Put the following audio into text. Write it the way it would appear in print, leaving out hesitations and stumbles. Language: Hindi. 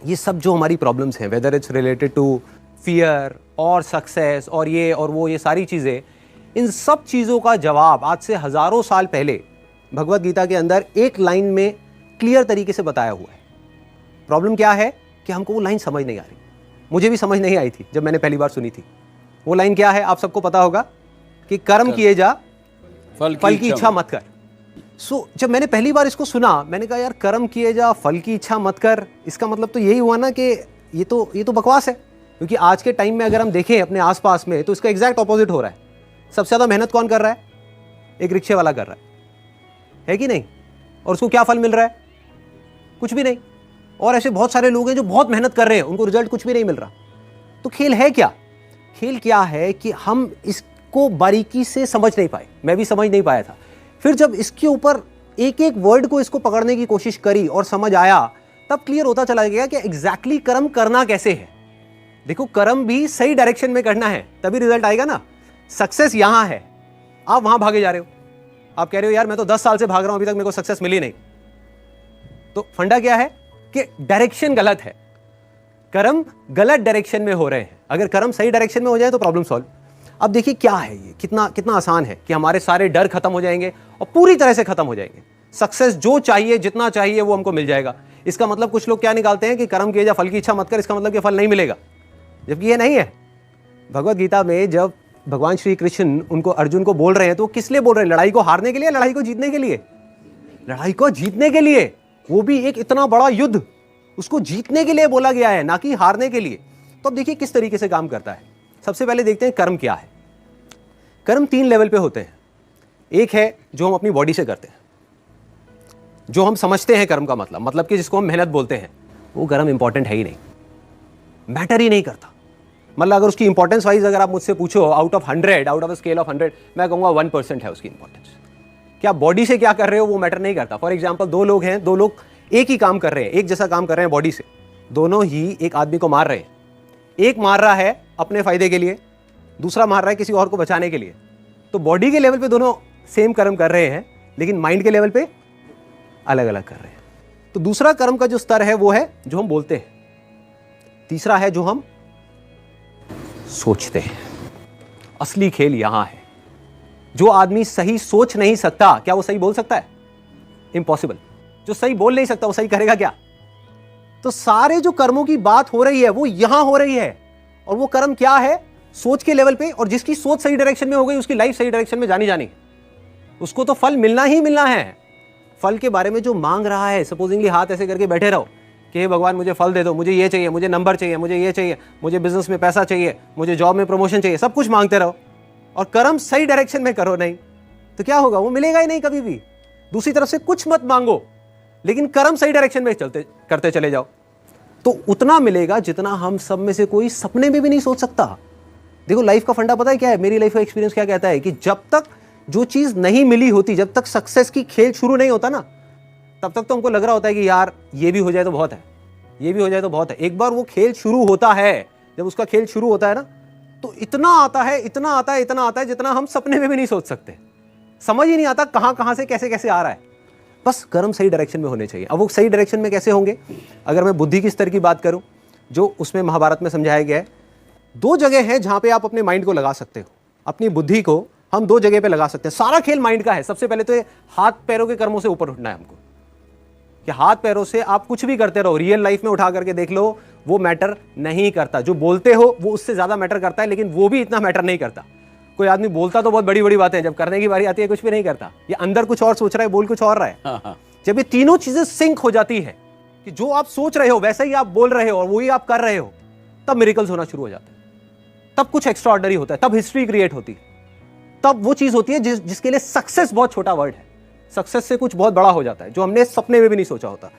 ये सब जो हमारी प्रॉब्लम्स हैं, whether it's related to fear और सक्सेस और ये और वो, ये सारी चीज़ें, इन सब चीज़ों का जवाब आज से हज़ारों साल पहले भगवत गीता के अंदर एक लाइन में क्लियर तरीके से बताया हुआ है। प्रॉब्लम क्या है कि हमको वो लाइन समझ नहीं आ रही। मुझे भी समझ नहीं आई थी जब मैंने पहली बार सुनी थी। वो लाइन क्या है आप सबको पता होगा कि कर्म किए जा, फल की इच्छा मत कर। जब मैंने पहली बार इसको सुना, मैंने कहा यार कर्म किए जा, फल की इच्छा मत कर, इसका मतलब तो यही हुआ ना कि ये तो बकवास है। क्योंकि आज के टाइम में अगर हम देखें अपने आसपास में तो इसका एग्जैक्ट ऑपोजिट हो रहा है। सबसे ज्यादा मेहनत कौन कर रहा है? एक रिक्शे वाला कर रहा है कि नहीं? और उसको क्या फल मिल रहा है? कुछ भी नहीं। और ऐसे बहुत सारे लोग हैं जो बहुत मेहनत कर रहे हैं, उनको रिजल्ट कुछ भी नहीं मिल रहा। तो खेल है क्या? खेल क्या है कि हम इसको बारीकी से समझ नहीं पाए। मैं भी समझ नहीं पाया था। फिर जब इसके ऊपर एक एक वर्ड को इसको पकड़ने की कोशिश करी और समझ आया, तब क्लियर होता चला गया कि एग्जैक्टली कर्म करना कैसे है। देखो, कर्म भी सही डायरेक्शन में करना है, तभी रिजल्ट आएगा ना। सक्सेस यहां है, आप वहां भागे जा रहे हो। आप कह रहे हो यार मैं तो 10 साल से भाग रहा हूं, अभी तक मेरे को सक्सेस मिली नहीं। तो फंडा क्या है कि डायरेक्शन गलत है। कर्म गलत डायरेक्शन में हो रहे हैं। अगर कर्म सही डायरेक्शन में हो जाए तो प्रॉब्लम सॉल्व। अब देखिए क्या है ये, कितना आसान है कि हमारे सारे डर खत्म हो जाएंगे और पूरी तरह से खत्म हो जाएंगे। सक्सेस जो चाहिए, जितना चाहिए वो हमको मिल जाएगा। इसका मतलब कुछ लोग क्या निकालते हैं कि कर्म किए जा, फल की इच्छा मत कर, इसका मतलब कि फल नहीं मिलेगा, जबकि ये नहीं है। भगवत गीता में जब भगवान श्री कृष्ण उनको अर्जुन को बोल रहे हैं तो वो किस लिए बोल रहे हैं? लड़ाई को हारने के लिए, लड़ाई को जीतने के लिए? लड़ाई को जीतने के लिए। वो भी एक इतना बड़ा युद्ध, उसको जीतने के लिए बोला गया है, ना कि हारने के लिए। तो अब देखिए किस तरीके से काम करता है। सबसे पहले देखते हैं कर्म क्या है। कर्म 3 लेवल पे होते हैं। एक है जो हम अपनी बॉडी से करते हैं, जो हम समझते हैं कर्म का मतलब कि जिसको हम मेहनत बोलते हैं, वो कर्म इंपॉर्टेंट है ही नहीं, मैटर ही नहीं करता। मतलब अगर उसकी इंपॉर्टेंस वाइज अगर आप मुझसे पूछो out of a scale of 100, मैं कहूंगा 1% है उसकी इंपॉर्टेंस। क्या बॉडी से क्या कर रहे हो वो मैटर नहीं करता। फॉर एग्जाम्पल 2 लोग हैं, 2 लोग एक ही काम कर रहे हैं, एक जैसा काम कर रहे हैं बॉडी से, दोनों ही एक आदमी को मार रहे हैं। एक मार रहा है अपने फायदे के लिए, दूसरा मार रहा है किसी और को बचाने के लिए। तो बॉडी के लेवल पे दोनों सेम कर्म कर रहे हैं, लेकिन माइंड के लेवल पे अलग अलग कर रहे हैं। तो दूसरा कर्म का जो स्तर है वो है जो हम बोलते हैं। तीसरा है जो हम सोचते हैं। असली खेल यहां है। जो आदमी सही सोच नहीं सकता, क्या वो सही बोल सकता है? इंपॉसिबल। जो सही बोल नहीं सकता वो सही करेगा क्या? तो सारे जो कर्मों की बात हो रही है वो यहां हो रही है। और वो कर्म क्या है? सोच के लेवल पे। और जिसकी सोच सही डायरेक्शन में हो गई, उसकी लाइफ सही डायरेक्शन में जानी जानी, उसको तो फल मिलना ही मिलना है। फल के बारे में जो मांग रहा है, सपोजिंगली हाथ ऐसे करके बैठे रहो कि हे भगवान मुझे फल दे दो, मुझे ये चाहिए, मुझे नंबर चाहिए, मुझे ये चाहिए, मुझे बिजनेस में पैसा चाहिए, मुझे जॉब में प्रमोशन चाहिए, सब कुछ मांगते रहो और कर्म सही डायरेक्शन में करो नहीं, तो क्या होगा? वो मिलेगा ही नहीं कभी भी। दूसरी तरफ से कुछ मत मांगो, लेकिन कर्म सही डायरेक्शन में करते चले जाओ, तो उतना मिलेगा जितना हम सब में से कोई सपने में भी नहीं सोच सकता। देखो लाइफ का फंडा पता है क्या है? मेरी लाइफ का एक्सपीरियंस क्या कहता है कि जब तक जो चीज नहीं मिली होती, जब तक सक्सेस की खेल शुरू नहीं होता ना, तब तक तो हमको लग रहा होता है कि यार ये भी हो जाए तो बहुत है, ये भी हो जाए तो बहुत है। एक बार वो खेल शुरू होता है, जब उसका खेल शुरू होता है ना, तो इतना आता है, इतना आता है, इतना आता है जितना हम सपने में भी नहीं सोच सकते। समझ ही नहीं आता कहां से कैसे कैसे आ रहा है। बस कर्म सही डायरेक्शन में होने चाहिए। अब वो सही डायरेक्शन में कैसे होंगे? अगर मैं बुद्धि की स्तर की बात करूं, जो उसमें महाभारत में समझाया गया है, 2 जगह है जहां पे आप अपने माइंड को लगा सकते हो। अपनी बुद्धि को हम 2 जगह पे लगा सकते हैं। सारा खेल माइंड का है। सबसे पहले तो ये हाथ पैरों के कर्मों से ऊपर उठना है हमको, कि हाथ पैरों से आप कुछ भी करते रहो, रियल लाइफ में उठा करके देख लो, वो मैटर नहीं करता। जो बोलते हो वो उससे ज्यादा मैटर करता है, लेकिन वो भी इतना मैटर नहीं करता। कोई आदमी बोलता तो बहुत बड़ी बड़ी बातें, जब करने की बारी आती है कुछ भी नहीं करता। ये अंदर कुछ और सोच रहा है, बोल कुछ और रहा है। जब ये तीनों चीजें सिंक हो जाती है कि जो आप सोच रहे हो वैसा ही आप बोल रहे हो और वही आप कर रहे हो, तब मिरेकल्स होना शुरू हो जाते हैं। तब कुछ एक्स्ट्राऑर्डिनरी होता है, तब हिस्ट्री क्रिएट होती है, तब वो चीज होती है जिसके लिए सक्सेस बहुत छोटा वर्ड है। सक्सेस से कुछ बहुत बड़ा हो जाता है जो हमने सपने में भी नहीं सोचा होता।